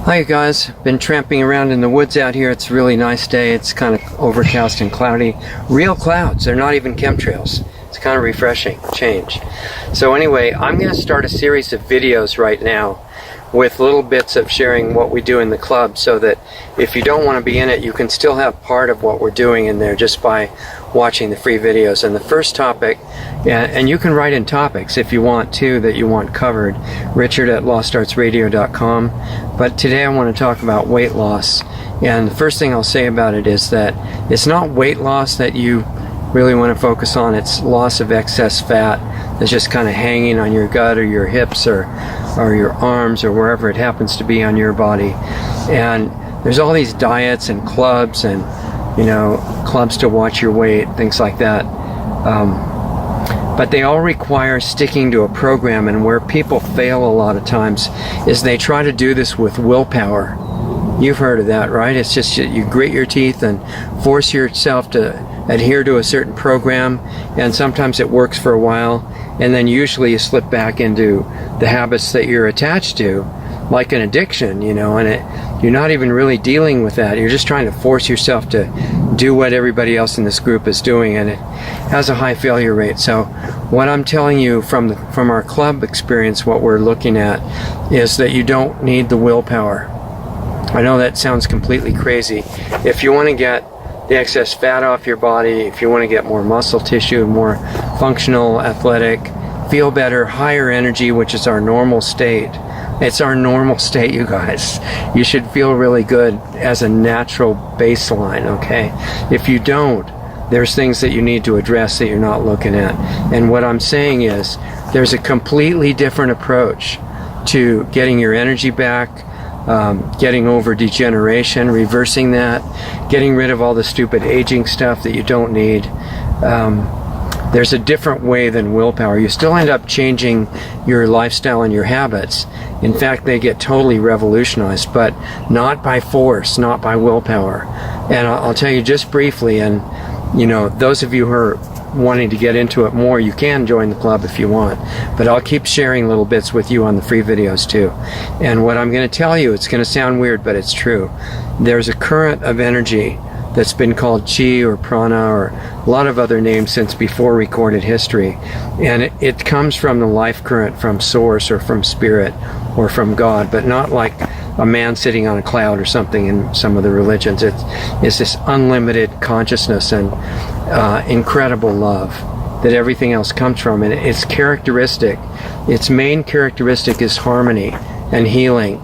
Hi guys, been tramping around in the woods out here. It's a really nice day. It's kind of overcast and cloudy. Real clouds, they're not even chemtrails. It's kind of refreshing, change. So anyway, I'm going to start a series of videos right now with little bits of sharing what we do in the club, so that if you don't want to be in it, you can still have part of what we're doing in there just by watching the free videos. And the first topic, and you can write in topics if you want to, that you want covered, richard@lostartsradio.com. But today I want to talk about weight loss. And the first thing I'll say about it is that it's not weight loss that you really want to focus on. It's loss of excess fat that's just kind of hanging on your gut or your hips or your arms or wherever it happens to be on your body. And there's all these diets and clubs and, you know, clubs to watch your weight, things like that. But they all require sticking to a program, and where people fail a lot of times is they try to do this with willpower. You've heard of that, right? It's just you grit your teeth and force yourself to adhere to a certain program, and sometimes it works for a while, and then usually you slip back into the habits that you're attached to, like an addiction, you know, and you're not even really dealing with that. You're just trying to force yourself to do what everybody else in this group is doing, and it has a high failure rate. So what I'm telling you from our club experience, what we're looking at is that you don't need the willpower. I know that sounds completely crazy. If you want to get the excess fat off your body, if you want to get more muscle tissue, more functional, athletic, feel better, higher energy, which is our normal state. It's our normal state, you guys. You should feel really good as a natural baseline, okay? If you don't, there's things that you need to address that you're not looking at. And what I'm saying is, there's a completely different approach to getting your energy back, getting over degeneration, reversing that, getting rid of all the stupid aging stuff that you don't need. There's a different way than willpower. You still end up changing your lifestyle and your habits. In fact, they get totally revolutionized, but not by force, not by willpower. And I'll tell you just briefly, and you know, those of you who are wanting to get into it more, you can join the club if you want, but I'll keep sharing little bits with you on the free videos too. And what I'm going to tell you, it's going to sound weird, but it's true. There's a current of energy that's been called chi or prana or a lot of other names since before recorded history, and it comes from the life current, from source or from spirit or from God, but not like a man sitting on a cloud or something in some of the religions. It's this unlimited consciousness and incredible love that everything else comes from. And its characteristic, its main characteristic is harmony and healing,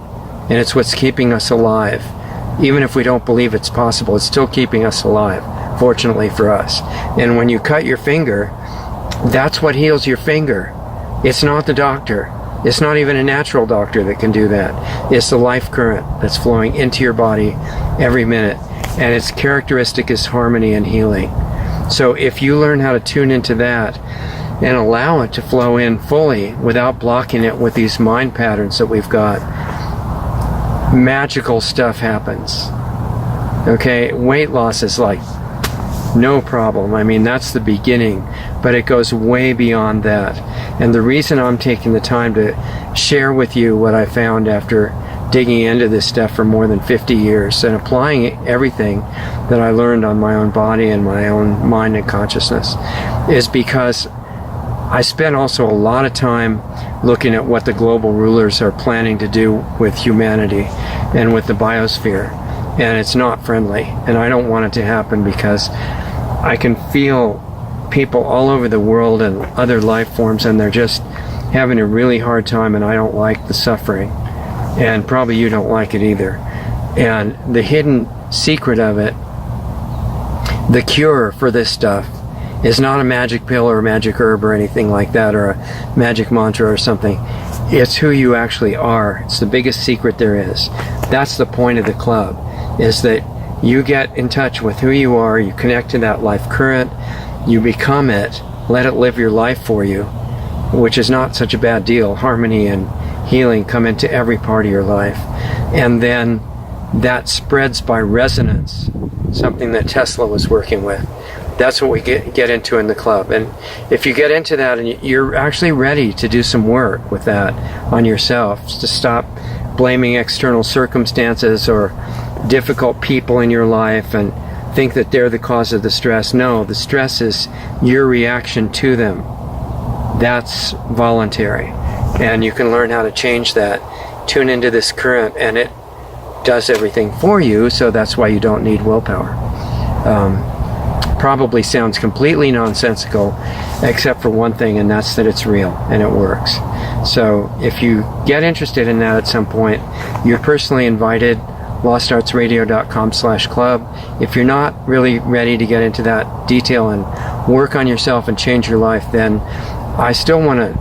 and it's what's keeping us alive. Even if we don't believe it's possible, it's still keeping us alive, fortunately for us. And when you cut your finger, that's what heals your finger. It's not the doctor. It's not even a natural doctor that can do that. It's the life current that's flowing into your body every minute. And its characteristic is harmony and healing. So if you learn how to tune into that and allow it to flow in fully without blocking it with these mind patterns that we've got, magical stuff happens. Okay, weight loss is like no problem. I mean, that's the beginning, but it goes way beyond that. And the reason I'm taking the time to share with you what I found after digging into this stuff for more than 50 years and applying everything that I learned on my own body and my own mind and consciousness is because I spent also a lot of time looking at what the global rulers are planning to do with humanity and with the biosphere, and it's not friendly, and I don't want it to happen because I can feel people all over the world and other life forms, and they're just having a really hard time, and I don't like the suffering, and probably you don't like it either. And the hidden secret of it, the cure for this stuff, is not a magic pill or a magic herb or anything like that, or a magic mantra or something. It's who you actually are. It's the biggest secret there is. That's the point of the club, is that you get in touch with who you are, you connect to that life current, you become it, let it live your life for you, which is not such a bad deal. Harmony and healing come into every part of your life. And then that spreads by resonance, something that Tesla was working with. That's what we get into in the club. And if you get into that and you're actually ready to do some work with that on yourself, to stop blaming external circumstances or difficult people in your life and think that they're the cause of the stress. No, the stress is your reaction to them. That's voluntary, and you can learn how to change that. Tune into this current, and it does everything for you, so that's why you don't need willpower. Probably sounds completely nonsensical, except for one thing, and that's that it's real and it works. So if you get interested in that at some point, you're personally invited. LostArtsRadio.com/club. If you're not really ready to get into that detail and work on yourself and change your life, then I still want to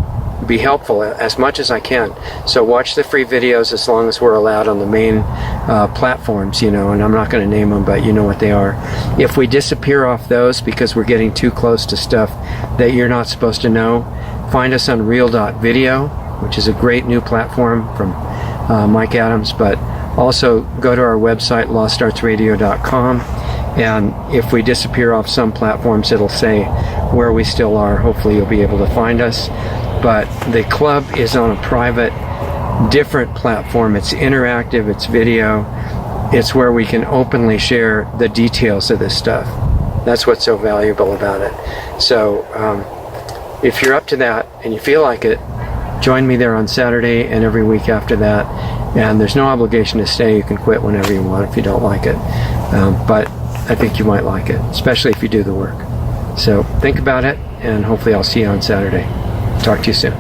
be helpful as much as I can. So watch the free videos as long as we're allowed on the main platforms, and I'm not going to name them, but you know what they are. If we disappear off those because we're getting too close to stuff that you're not supposed to know, find us on Real.video, which is a great new platform from Mike Adams, but also go to our website, LostArtsRadio.com, and if we disappear off some platforms, it'll say where we still are. Hopefully you'll be able to find us. But the club is on a private, different platform. It's interactive, it's video. It's where we can openly share the details of this stuff. That's what's so valuable about it. So if you're up to that and you feel like it, join me there on Saturday and every week after that. And there's no obligation to stay. You can quit whenever you want if you don't like it. But I think you might like it, especially if you do the work. So think about it, and hopefully I'll see you on Saturday. Talk to you soon.